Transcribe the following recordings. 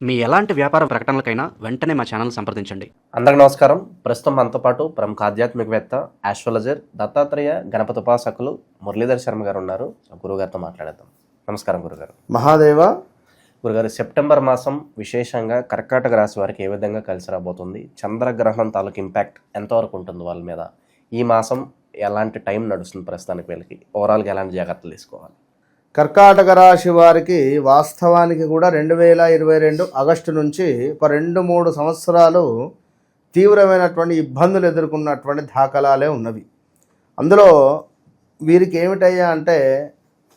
మీ ఎలాంటి వ్యాపార ప్రకటనలకైనా వెంటనే మా ఛానల్ సంప్రదించండి. అందరికి నమస్కారం. ప్రస్తుతం మనతో పాటు ప్రముఖ ఆధ్యాత్మికవేత్త, ఆస్ట్రాలజర్, దత్తాత్రేయ గణపతి ఉపాసకులు మురళీధర్ శర్మ గారు ఉన్నారు. గురుగారితో మాట్లాడేద్దాం. నమస్కారం గురుగారు. మహాదేవ. గురుగారు, సెప్టెంబర్ మాసం విశేషంగా కర్కాటక రాశి వారికి ఏ విధంగా కలిసి రాబోతుంది? చంద్రగ్రహణం తాలూకు ఇంపాక్ట్ ఎంతవరకు ఉంటుంది వాళ్ళ మీద? ఈ మాసం ఎలాంటి టైం నడుస్తుంది ప్రస్తుతానికి? వీళ్ళకి ఓవరాల్గా ఎలాంటి జాగ్రత్తలు తీసుకోవాలి? కర్కాటక రాశి వారికి వాస్తవానికి కూడా 2022 ఆగస్టు నుంచి ఒక 2-3 సంవత్సరాలు తీవ్రమైనటువంటి ఇబ్బందులు ఎదుర్కొన్నటువంటి దాఖలాలే ఉన్నవి. అందులో వీరికి ఏమిటయ్యా అంటే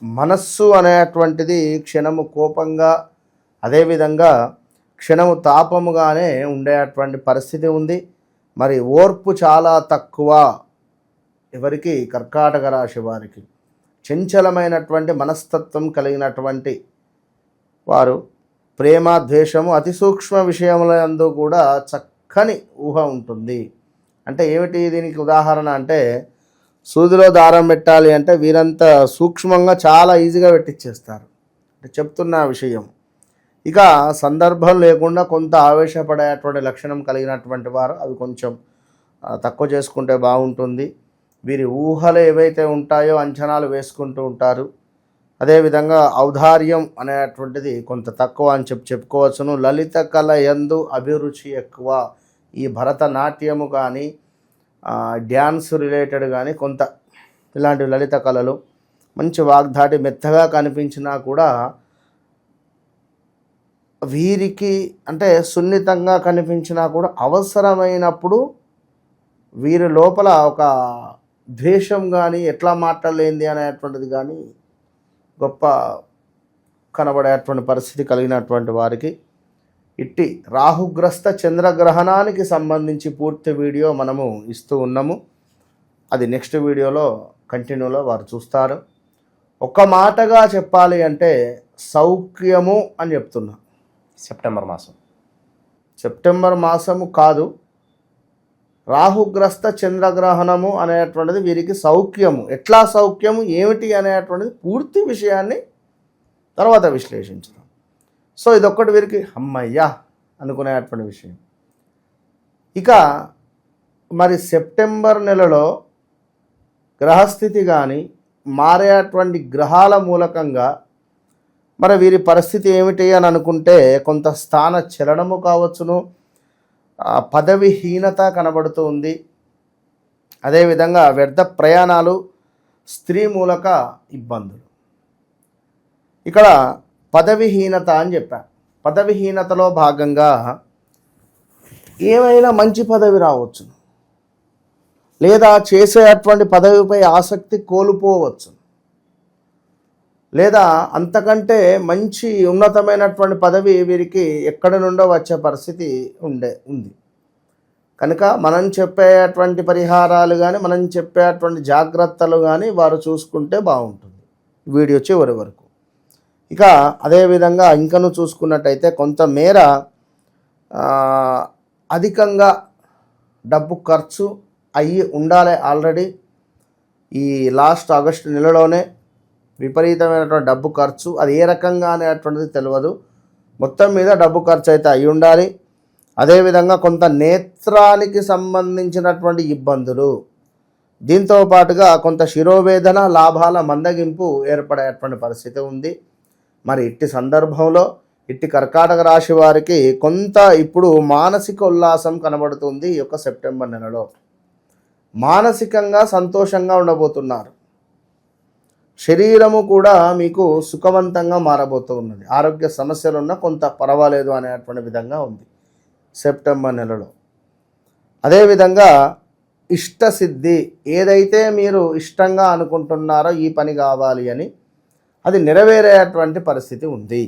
మనస్సు అనేటువంటిది క్షణము కోపంగా, అదేవిధంగా క్షణము తాపముగానే ఉండేటువంటి పరిస్థితి ఉంది. మరి ఓర్పు చాలా తక్కువ ఎవరికి? కర్కాటక రాశి వారికి. చంచలమైనటువంటి మనస్తత్వం కలిగినటువంటి వారు. ప్రేమ, ద్వేషము, అతి సూక్ష్మ విషయములందు కూడా చక్కని ఊహ ఉంటుంది. అంటే ఏమిటి దీనికి ఉదాహరణ అంటే, సూదిలో దారం పెట్టాలి అంటే వీరంతా సూక్ష్మంగా చాలా ఈజీగా పెట్టించేస్తారు. అంటే చెప్తున్న విషయం. ఇక సందర్భం లేకుండా కొంత ఆవేశపడేటువంటి లక్షణం కలిగినటువంటి వారు అవి కొంచెం తక్కువ చేసుకుంటే బాగుంటుంది. వీరి ఊహలు ఏవైతే ఉంటాయో అంచనాలు వేసుకుంటూ ఉంటారు. అదేవిధంగా ఔదార్యం అనేటువంటిది కొంత తక్కువ అని చెప్పుకోవచ్చును. లలిత కళ యందు అభిరుచి ఎక్కువ. ఈ భరతనాట్యము కానీ డ్యాన్స్ రిలేటెడ్ కానీ కొంత ఇలాంటి లలిత కళలు, మంచి వాగ్దాటి మెత్తగా కనిపించినా కూడా వీరికి అంటే సున్నితంగా కనిపించినా కూడా అవసరమైనప్పుడు వీరి లోపల ఒక ద్వేషం కానీ, ఎట్లా మాట్లాడలేంది అనేటువంటిది కానీ గొప్ప కనబడేటువంటి పరిస్థితి కలిగినటువంటి వారికి ఇట్టి రాహుగ్రస్త చంద్రగ్రహణానికి సంబంధించి పూర్తి వీడియో మనము ఇస్తూ ఉన్నాము. అది నెక్స్ట్ వీడియోలో కంటిన్యూలో వారు చూస్తారు. ఒక మాటగా చెప్పాలి అంటే సౌఖ్యము అని చెప్తున్నా. సెప్టెంబర్ మాసము కాదు, రాహుగ్రస్త చంద్రగ్రహణము అనేటువంటిది వీరికి సౌఖ్యము. ఎట్లా సౌఖ్యము, ఏమిటి అనేటువంటిది పూర్తి విషయాన్ని తర్వాత విశ్లేషించుదాం. సో ఇదొక్కటి వీరికి అమ్మయ్యా అనుకునేటువంటి విషయం. ఇక మరి సెప్టెంబర్ నెలలో గ్రహస్థితి కానీ మారేటువంటి గ్రహాల మూలకంగా మరి వీరి పరిస్థితి ఏమిటి అని అనుకుంటే, కొంత స్థాన చలనము కావచ్చును, పదవిహీనత కనబడుతూ ఉంది. అదేవిధంగా వ్యర్థ ప్రయాణాలు, స్త్రీ మూలక ఇబ్బందులు. ఇక్కడ పదవిహీనత అని చెప్పా. పదవిహీనతలో భాగంగా ఏమైనా మంచి పదవి రావచ్చు, లేదా చేసేటువంటి పదవిపై ఆసక్తి కోల్పోవచ్చు, లేదా అంతకంటే మంచి ఉన్నతమైనటువంటి పదవి వీరికి ఎక్కడి నుండో వచ్చే పరిస్థితి ఉంది. కనుక మనం చెప్పేటువంటి పరిహారాలు కానీ, మనం చెప్పేటువంటి జాగ్రత్తలు కానీ వారు చూసుకుంటే బాగుంటుంది వీడియో చివరి వరకు. ఇక అదేవిధంగా ఇంకను చూసుకున్నట్టయితే కొంతమేర అధికంగా డబ్బు ఖర్చు అయ్యి ఉండాలి. ఆల్రెడీ ఈ లాస్ట్ ఆగస్టు నెలలోనే విపరీతమైనటువంటి డబ్బు ఖర్చు, అది ఏ రకంగా అనేటువంటిది తెలియదు. మొత్తం మీద డబ్బు ఖర్చు అయితే అయి ఉండాలి. అదేవిధంగా కొంత నేత్రానికి సంబంధించినటువంటి ఇబ్బందులు, దీంతో పాటుగా కొంత శిరోవేదన, లాభాల మందగింపు ఏర్పడేటువంటి పరిస్థితి ఉంది. మరి ఇట్టి సందర్భంలో ఇట్టి కర్కాటక రాశి వారికి కొంత ఇప్పుడు మానసిక ఉల్లాసం కనబడుతుంది. ఈ యొక్క సెప్టెంబర్ నెలలో మానసికంగా సంతోషంగా ఉండబోతున్నారు. శరీరము కూడా మీకు సుఖవంతంగా మారబోతూ ఉన్నది. ఆరోగ్య సమస్యలున్నా కొంత పర్వాలేదు అనేటువంటి విధంగా ఉంది సెప్టెంబర్ నెలలో. అదేవిధంగా ఇష్టసిద్ధి, ఏదైతే మీరు ఇష్టంగా అనుకుంటున్నారో ఈ పని కావాలి అని, అది నెరవేరేటువంటి పరిస్థితి ఉంది.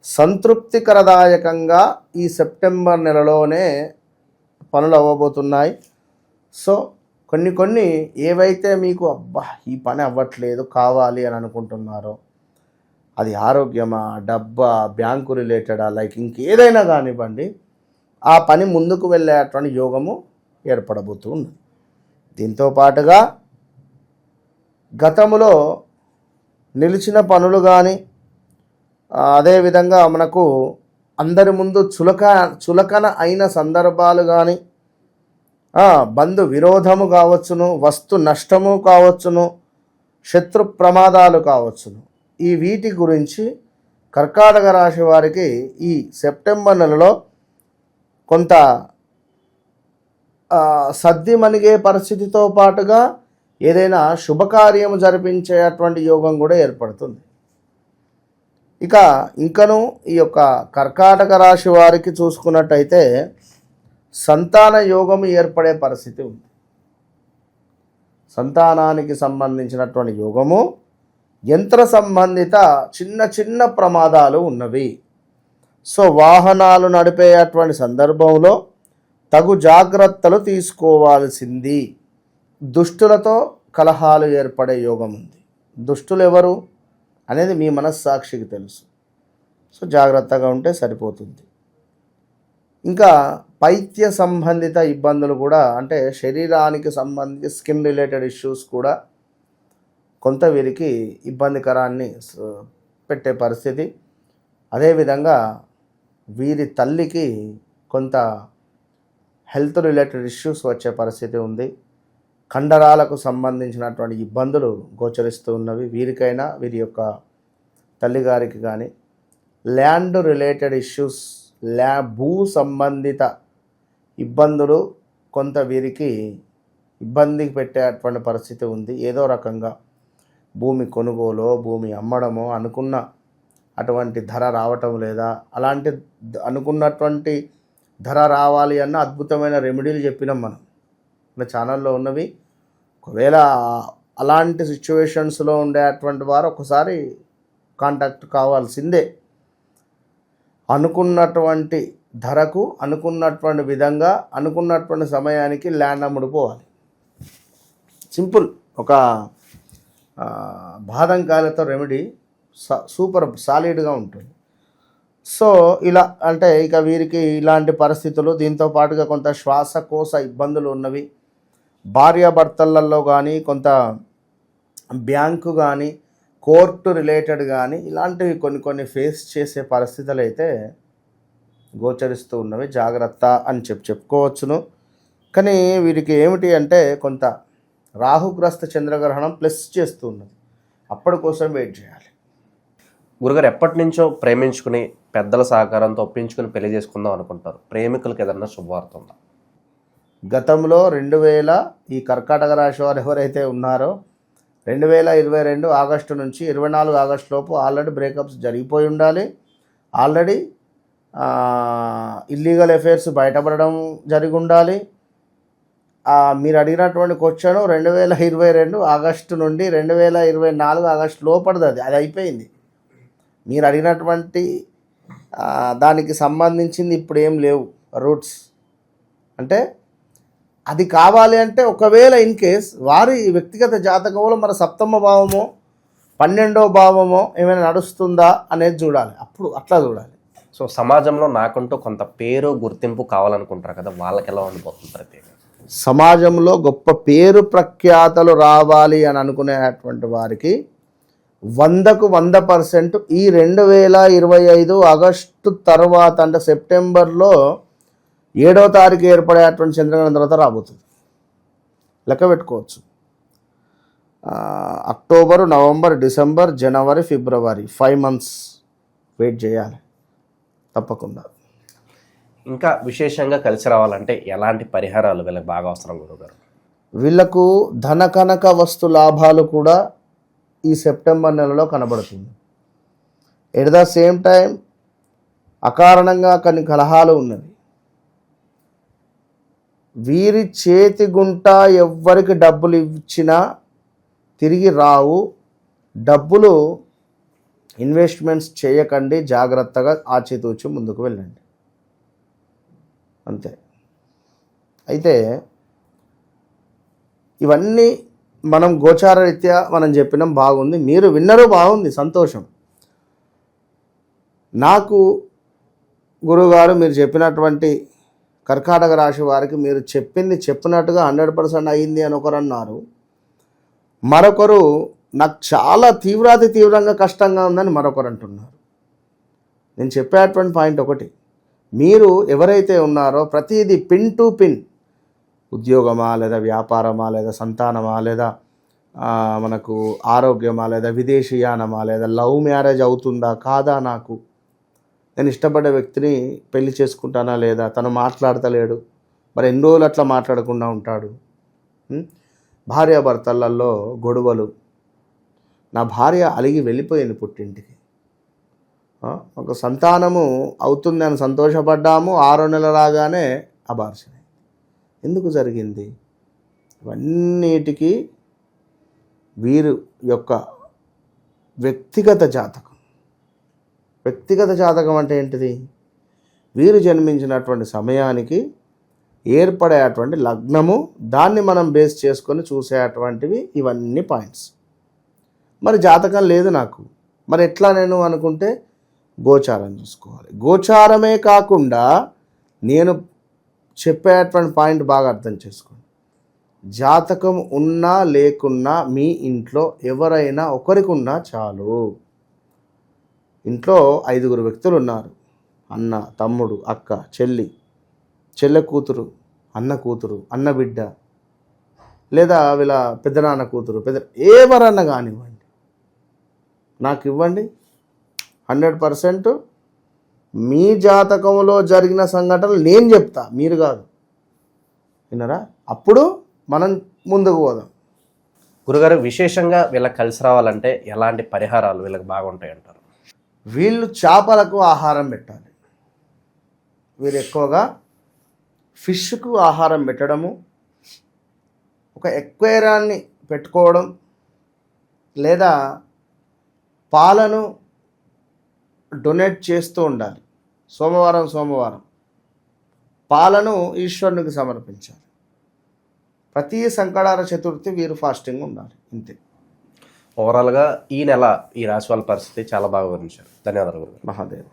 సంతృప్తికరదాయకంగా ఈ సెప్టెంబర్ నెలలోనే పనులు అవ్వబోతున్నాయి. సో కొన్ని ఏవైతే మీకు అబ్బా ఈ పని అవ్వట్లేదు కావాలి అని అనుకుంటున్నారో, అది ఆరోగ్యమా, డబ్బా, బ్యాంకు రిలేటెడా, లైక్ ఇంకేదైనా కానివ్వండి, ఆ పని ముందుకు వెళ్ళేటువంటి యోగము ఏర్పడబోతుంది. దీంతో పాటుగా గతంలో నిలిచిన పనులు కానీ, అదేవిధంగా మనకు అందరి ముందు చులకన అయిన సందర్భాలు కానీ, బంధు విరోధము కావచ్చును, వస్తు నష్టము కావచ్చును, శత్రు ప్రమాదాలు కావచ్చును. ఈ వీటి గురించి కర్కాటక రాశి వారికి ఈ సెప్టెంబర్ నెలలో కొంత సర్ది మణిగే పరిస్థితితో పాటుగా ఏదైనా శుభకార్యము జరిపించేటువంటి యోగం కూడా ఏర్పడుతుంది. ఇక ఇంకను ఈ యొక్క కర్కాటక రాశి వారికి చూసుకున్నట్టయితే సంతాన యోగము ఏర్పడే పరిస్థితి ఉంది. సంతానానికి సంబంధించినటువంటి యోగము, యంత్ర సంబంధిత చిన్న చిన్న ప్రమాదాలు ఉన్నవి. సో వాహనాలు నడిపేటువంటి సందర్భంలో తగు జాగ్రత్తలు తీసుకోవాల్సింది. దుష్టులతో కలహాలు ఏర్పడే యోగం ఉంది. దుష్టులు ఎవరు అనేది మీ మనస్సాక్షికి తెలుసు. సో జాగ్రత్తగా ఉంటే సరిపోతుంది. ఇంకా పైత్య సంబంధిత ఇబ్బందులు కూడా, అంటే శరీరానికి సంబంధించి స్కిన్ రిలేటెడ్ ఇష్యూస్ కూడా కొంత వీరికి ఇబ్బందికరాన్ని పెట్టే పరిస్థితి. అదేవిధంగా వీరి తల్లికి కొంత హెల్త్ రిలేటెడ్ ఇష్యూస్ వచ్చే పరిస్థితి ఉంది. కండరాలకు సంబంధించినటువంటి ఇబ్బందులు గోచరిస్తూ ఉన్నవి వీరికైనా, వీరి యొక్క తల్లిగారికి కానీ. ల్యాండ్ రిలేటెడ్ ఇష్యూస్, భూ సంబంధిత ఇబ్బందులు కొంత వీరికి ఇబ్బందికి పెట్టేటువంటి పరిస్థితి ఉంది. ఏదో రకంగా భూమి కొనుగోలు, భూమి అమ్మడమో, అనుకున్న అటువంటి ధర రావటం లేదా, అలాంటి అనుకున్నటువంటి ధర రావాలి అన్న అద్భుతమైన రెమెడీలు చెప్పినాం మనం మన ఛానల్లో ఉన్నవి. ఒకవేళ అలాంటి సిచ్యువేషన్స్లో ఉండేటువంటి వారు ఒకసారి కాంటాక్ట్ కావాల్సిందే. అనుకున్నటువంటి ధరకు, అనుకున్నటువంటి విధంగా, అనుకున్నటువంటి సమయానికి ల్యాండ్ అమ్ముడుపోవాలి. సింపుల్. ఒక బాదంకాయలతో రెమెడీ సూపర్ సాలిడ్గా ఉంటుంది. సో ఇలా అంటే ఇక వీరికి ఇలాంటి పరిస్థితులు, దీంతో పాటుగా కొంత శ్వాసకోశ ఇబ్బందులు ఉన్నవి. భార్యాభర్తలలో కానీ, కొంత బ్యాంకు కానీ, కోర్టు రిలేటెడ్ కానీ, ఇలాంటివి కొన్ని ఫేస్ చేసే పరిస్థితులు అయితే గోచరిస్తూ ఉన్నవి. జాగ్రత్త అని చెప్పుకోవచ్చును. కానీ వీరికి ఏమిటి అంటే కొంత రాహుగ్రస్త చంద్రగ్రహణం ప్లస్ చేస్తూ ఉన్నది. అప్పటి కోసం వెయిట్ చేయాలి. గురుగారు, ఎప్పటి నుంచో ప్రేమించుకుని పెద్దల సహకారంతో ఒప్పించుకుని పెళ్లి చేసుకుందాం అనుకుంటారు. ప్రేమికులకు ఏదన్నా శుభవార్త ఉందా? గతంలో 2000 ఈ కర్కాటక రాశి వారు ఎవరైతే ఉన్నారో 2022 ఆగస్టు నుంచి 24 ఆగస్టు లోపు ఆల్రెడీ బ్రేకప్స్ జరిగిపోయి ఉండాలి. ఆల్రెడీ ఇల్లీగల్ అఫైర్స్ బయటపడడం జరిగి ఉండాలి. మీరు అడిగినటువంటి క్వశ్చన్ 2022 ఆగస్టు నుండి 2024 ఆగస్టు లోపడిది. అది అయిపోయింది. మీరు అడిగినటువంటి దానికి సంబంధించింది ఇప్పుడు ఏం లేవు రూట్స్. అంటే అది కావాలి అంటే ఒకవేళ ఇన్ కేస్ వారి వ్యక్తిగత జాతకంలో మన 7వ భావమో 12వ భావమో ఏమైనా నడుస్తుందా అనేది చూడాలి. అప్పుడు అట్లా చూడాలి. సో సమాజంలో నాకంటూ కొంత పేరు, గుర్తింపు కావాలనుకుంటారు కదా, వాళ్ళకి ఎలా ఉండిపోతుంది? ప్రత్యేకంగా సమాజంలో గొప్ప పేరు ప్రఖ్యాతలు రావాలి అని అనుకునేటువంటి వారికి 100కు 100% ఈ 2025 ఆగస్టు తర్వాత, అంటే సెప్టెంబర్లో 7వ తారీఖు ఏర్పడేటువంటి చంద్రగ్రహణం తర్వాత రాబోతుంది. లెక్క పెట్టుకోవచ్చు. అక్టోబరు, నవంబర్, డిసెంబర్, జనవరి, ఫిబ్రవరి 5 months వెయిట్ చేయాలి తప్పకుండా. ఇంకా విశేషంగా కలిసి రావాలంటే ఎలాంటి పరిహారాలు వీళ్ళకి బాగా అవసరం గురుగారు? వీళ్లకు ధన కనక వస్తు లాభాలు కూడా ఈ సెప్టెంబర్ నెలలో కనబడుతుంది. ఎట్ ద సేమ్ టైం అకారణంగా కొన్ని కలహాలు ఉన్నవి. వీరి చేతి గుంట ఎవ్వరికి డబ్బులు ఇచ్చినా తిరిగి రావు. డబ్బులు ఇన్వెస్ట్మెంట్స్ చేయకండి, జాగ్రత్తగా ఆచితూచి ముందుకు వెళ్ళండి, అంతే. అయితే ఇవన్నీ మనం గోచార రీత్యా మనం చెప్పినాం, బాగుంది. మీరు విన్నరు, బాగుంది, సంతోషం. నాకు గురువుగారు మీరు చెప్పినటువంటి కర్కాటక రాశి వారికి మీరు చెప్పింది చెప్పినట్టుగా 100% అయింది అని ఒకరు అన్నారు. మరొకరు నాకు చాలా తీవ్రంగా కష్టంగా ఉందని మరొకరు అంటున్నారు. నేను చెప్పేటువంటి పాయింట్ ఒకటి, మీరు ఎవరైతే ఉన్నారో ప్రతిదీ పిన్ టు పిన్, ఉద్యోగమా లేదా వ్యాపారమా లేదా సంతానమా లేదా మనకు ఆరోగ్యమా లేదా విదేశీయానమా లేదా లవ్ మ్యారేజ్ అవుతుందా కాదా, నాకు నేను ఇష్టపడ్డ వ్యక్తిని పెళ్లి చేసుకుంటానా లేదా, తను మాట్లాడతలేడు, మరి ఎన్ని రోజులు అట్లా మాట్లాడకుండా ఉంటాడు, భార్యాభర్తలలో గొడవలు, నా భార్య అలిగి వెళ్ళిపోయింది పుట్టింటికి, ఒక సంతానము అవుతుంది అని సంతోషపడ్డాము, 6 నెలలు రాగానే అబార్షన్. ఎందుకు జరిగింది? ఇవన్నిటికీ వీరు యొక్క వ్యక్తిగత జాతకం. వ్యక్తిగత జాతకం అంటే ఏంటిది? వీరు జన్మించినటువంటి సమయానికి ఏర్పడేటువంటి లగ్నము, దాన్ని మనం బేస్ చేసుకొని చూసేటువంటివి ఇవన్నీ పాయింట్స్. మరి జాతకం లేదు నాకు, మరి ఎట్లా నేను అనుకుంటే గోచారం చూసుకోవాలి. గోచారమే కాకుండా నేను చెప్పేటువంటి పాయింట్ బాగా అర్థం చేసుకోండి. జాతకం ఉన్నా లేకున్నా మీ ఇంట్లో ఎవరైనా ఒకరికి ఉన్నా చాలు. ఇంట్లో 5 వ్యక్తులు ఉన్నారు, అన్న, తమ్ముడు, అక్క, చెల్లె కూతురు, అన్న కూతురు, అన్న బిడ్డ, లేదా వీళ్ళ పెద్దనాన్న కూతురు, ఎవరన్నా కానివ్వండి, నాకు ఇవ్వండి. 100% మీ జాతకంలో జరిగిన సంఘటనలు నేను చెప్తా, మీరు కాదు. విన్నారా? అప్పుడు మనం ముందుకు పోదాం. గురుగారు, విశేషంగా వీళ్ళకి కలిసి రావాలంటే ఎలాంటి పరిహారాలు వీళ్ళకి బాగుంటాయి అంటారు? వీళ్ళు చేపలకు ఆహారం పెట్టాలి. వీరు ఎక్కువగా ఫిష్కు ఆహారం పెట్టడము, ఒక ఎక్వేరాన్ని పెట్టుకోవడం, లేదా పాలను డొనేట్ చేస్తూ ఉండాలి. సోమవారం పాలను ఈశ్వరునికి సమర్పించాలి. ప్రతి సంకటార చతుర్థి వీరు ఫాస్టింగ్ ఉండాలి. ఇంతే. ఓవరాల్గా ఈ నెల ఈ రాశి వాళ్ళ పరిస్థితి చాలా బాగా వివరించారు. ధన్యవాదాలు గురుగారు. మహాదేవ్.